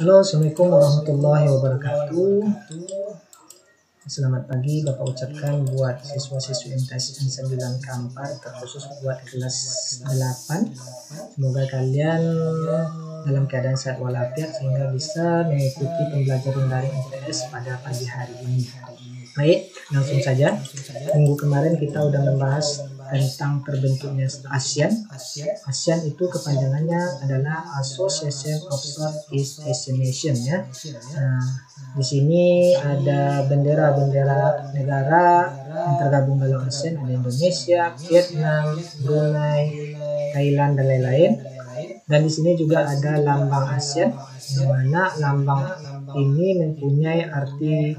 Halo, Assalamualaikum warahmatullahi wabarakatuh. Selamat pagi Bapak ucapkan buat siswa-siswi MTS N9 Kampar, terkhusus buat kelas 8. Semoga kalian dalam keadaan sehat walafiat sehingga bisa mengikuti pembelajaran dari MTS pada pagi hari ini. Baik, langsung saja. Minggu kemarin kita udah membahas tentang terbentuknya ASEAN. ASEAN itu kepanjangannya adalah Association of Southeast Asian Nation ya. Di sini ada bendera-bendera negara yang tergabung dalam ASEAN, ada Indonesia, Vietnam, Brunei, Thailand dan lain-lain. Dan di sini juga ada lambang ASEAN, di mana lambang ini mempunyai arti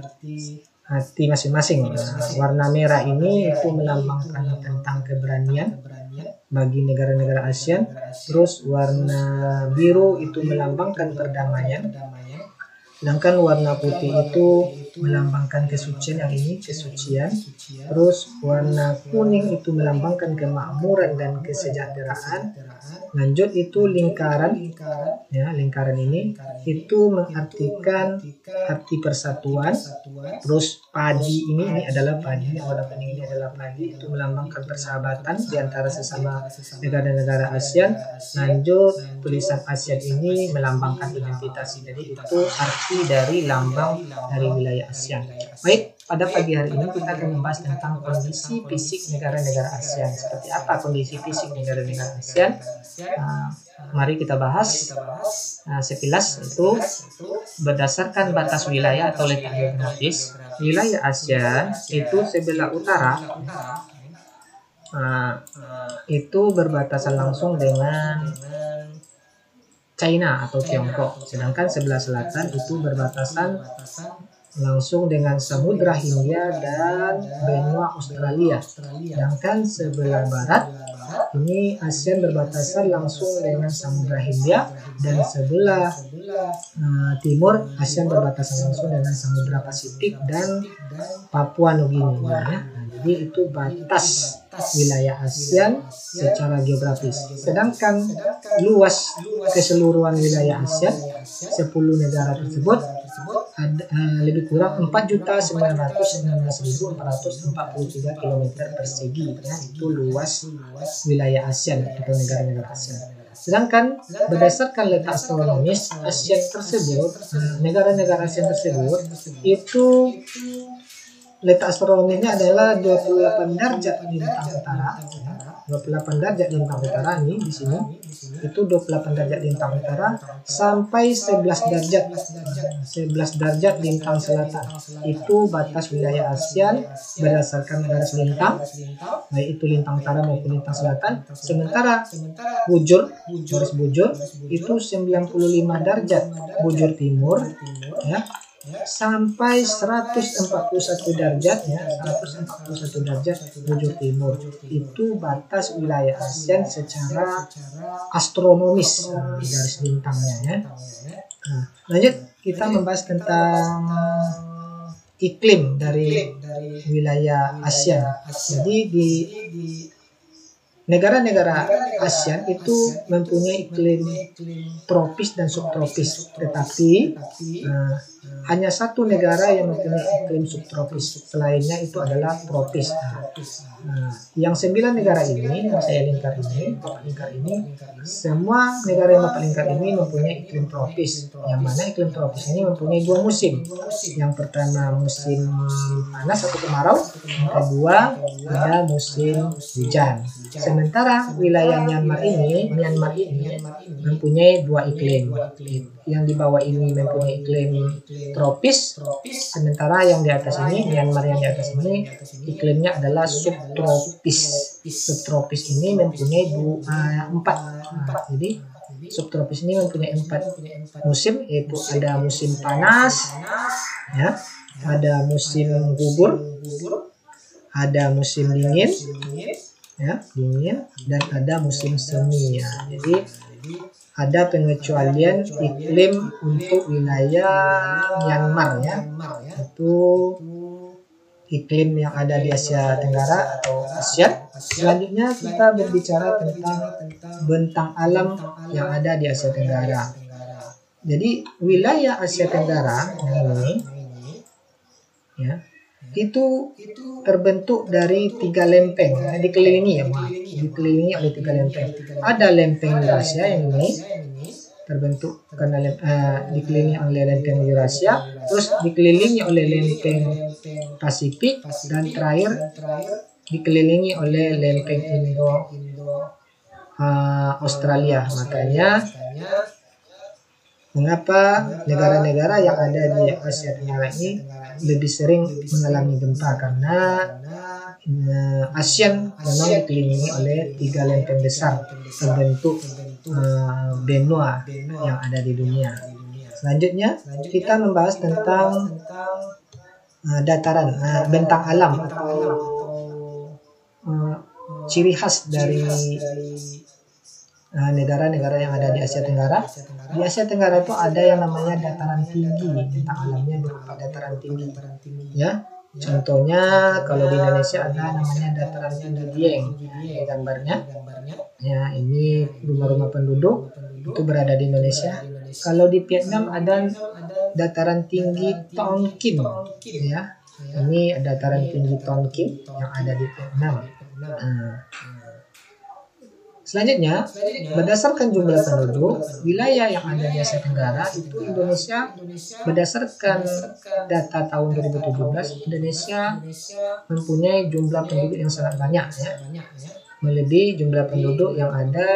masing-masing. Warna merah ini itu melambangkan tentang keberanian bagi negara-negara ASEAN. Terus warna biru itu melambangkan perdamaian. Sedangkan warna putih itu melambangkan kesucian, yang ini kesucian. Terus warna kuning itu melambangkan kemakmuran dan kesejahteraan. Lanjut itu lingkaran, ya, lingkaran ini itu mengartikan arti persatuan. Terus padi ini adalah padi, warna kuning ini adalah padi, itu melambangkan persahabatan di antara sesama negara-negara ASEAN. Lanjut tulisan ASEAN ini melambangkan identitas. Jadi itu arti dari lambang dari wilayah ASEAN. Baik, pada pagi hari ini kita akan membahas tentang kondisi fisik negara-negara ASEAN. Seperti apa kondisi fisik negara-negara ASEAN? Mari kita bahas sekilas. Itu berdasarkan batas wilayah atau letak geografis. Wilayah ASEAN itu sebelah utara itu berbatasan langsung dengan China atau Tiongkok, sedangkan sebelah selatan itu berbatasan langsung dengan Samudra Hindia dan benua Australia. Sedangkan sebelah barat ini ASEAN berbatasan langsung dengan Samudra Hindia, dan sebelah timur ASEAN berbatasan langsung dengan Samudra Pasifik dan Papua Nugini. Jadi itu batas wilayah ASEAN secara geografis. Sedangkan luas keseluruhan wilayah ASEAN 10 negara tersebut ada lebih kurang 4.919.443 km persegi, ya, itu luas wilayah ASEAN atau negara-negara ASEAN. Sedangkan berdasarkan letak astronomis ASEAN tersebut, negara-negara ASEAN tersebut itu letak astronomisnya adalah 28 derajat lintang utara. 28 derajat lintang utara nih di sini. Itu 28 derajat lintang utara sampai 11 derajat lintang selatan. Itu batas wilayah ASEAN berdasarkan garis lintang, baik itu lintang utara maupun lintang selatan. Sementara garis bujur itu 95 derajat bujur timur, ya, sampai 141 derajat, ya, 141 derajat bujur timur. Itu batas wilayah ASEAN secara astronomis garis bintangnya, ya. Lanjut kita membahas tentang iklim dari wilayah ASEAN. Jadi di negara-negara ASEAN itu mempunyai iklim tropis dan subtropis, tetapi hanya satu negara yang mempunyai iklim subtropis, selainnya itu adalah tropis. Yang 9 negara ini yang saya lingkar ini, semua negara yang Bapak lingkar ini mempunyai iklim tropis, yang mana iklim tropis ini mempunyai 2 musim. Yang pertama musim panas atau kemarau, yang kedua ada musim hujan. Sementara wilayah Myanmar ini mempunyai 2 iklim. Yang di bawah ini mempunyai iklim tropis, sementara yang di atas ini, Myanmar yang di atas ini, iklimnya adalah subtropis. Subtropis ini mempunyai 4. Jadi subtropis ini mempunyai 4 musim, yaitu ada musim panas, ya, ada musim gugur, ada musim dingin, ya, dan ada musim semi, ya. Jadi ada pengecualian iklim untuk wilayah Myanmar, ya, itu iklim yang ada di Asia Tenggara atau ASEAN. Selanjutnya kita berbicara tentang bentang alam yang ada di Asia Tenggara. Jadi wilayah Asia Tenggara ini ya itu terbentuk dari 3 lempeng, dikelilingi oleh 3 lempeng. Ada lempeng Eurasia yang ini terbentuk karena dikelilingi oleh lempeng Eurasia, terus dikelilingi oleh lempeng Pasifik, dan terakhir dikelilingi oleh lempeng Indo Australia. Makanya mengapa negara-negara yang ada di Asia Tenggara ini lebih sering mengalami gempa, karena ASEAN memang dikelilingi oleh 3 lempeng besar terbentuk benua yang ada di dunia. Selanjutnya kita membahas tentang dataran bentang alam atau ciri khas dari negara-negara yang ada di Asia Tenggara. Di Asia Tenggara itu ada yang namanya dataran tinggi, bentang alamnya berupa dataran tinggi. Ya, contohnya kalau di Indonesia ada namanya dataran tinggi Dieng. Ini gambarnya. Ya, ini rumah-rumah penduduk itu berada di Indonesia. Kalau di Vietnam ada dataran tinggi Tonkin. Ya, ini dataran tinggi Tonkin yang ada di Vietnam. Selanjutnya, berdasarkan jumlah penduduk, wilayah yang ada di Asia Tenggara itu Indonesia, berdasarkan data tahun 2017, Indonesia mempunyai jumlah penduduk yang sangat banyak, ya, melebihi jumlah penduduk yang ada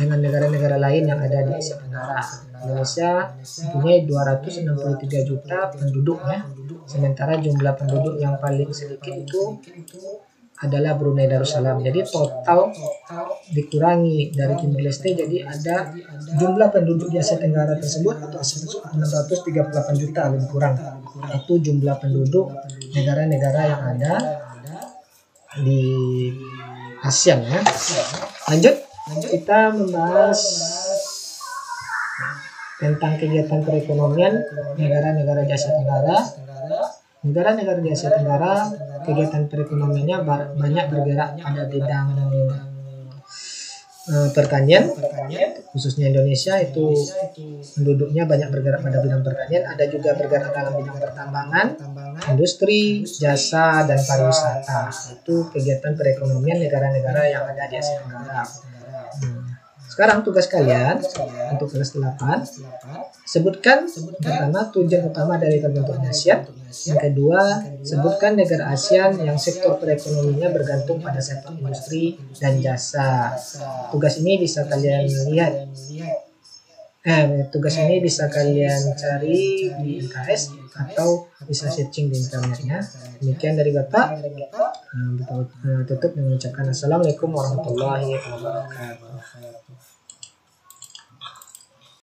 dengan negara-negara lain yang ada di Asia Tenggara. Indonesia mempunyai 263 juta penduduknya, sementara jumlah penduduk yang paling sedikit itu adalah Brunei Darussalam. Jadi total dikurangi dari Timur Leste, jadi ada jumlah penduduk di Asia Tenggara tersebut atau 638 juta lebih kurang. Itu jumlah penduduk negara-negara yang ada di ASEAN, ya. Lanjut, kita membahas tentang kegiatan perekonomian negara-negara di Asia Tenggara. Negara-negara di Asia Tenggara kegiatan perekonomiannya banyak bergerak pada bidang pertanian, khususnya Indonesia itu penduduknya banyak bergerak pada bidang pertanian. Ada juga bergerak dalam bidang pertambangan, industri, jasa, dan pariwisata. Itu kegiatan perekonomian negara-negara yang ada di Asia Tenggara. Sekarang tugas kalian untuk kelas 8, sebutkan pertama tujuan utama dari terbentuknya ASEAN. Yang kedua, sebutkan negara ASEAN yang sektor perekonomiannya bergantung pada sektor industri dan jasa. Tugas ini bisa kalian lihat. Tugas ini bisa kalian cari di LKS atau bisa searching di internetnya. Demikian dari Bapak. Tutup dengan mengucapkan Assalamualaikum warahmatullahi wabarakatuh.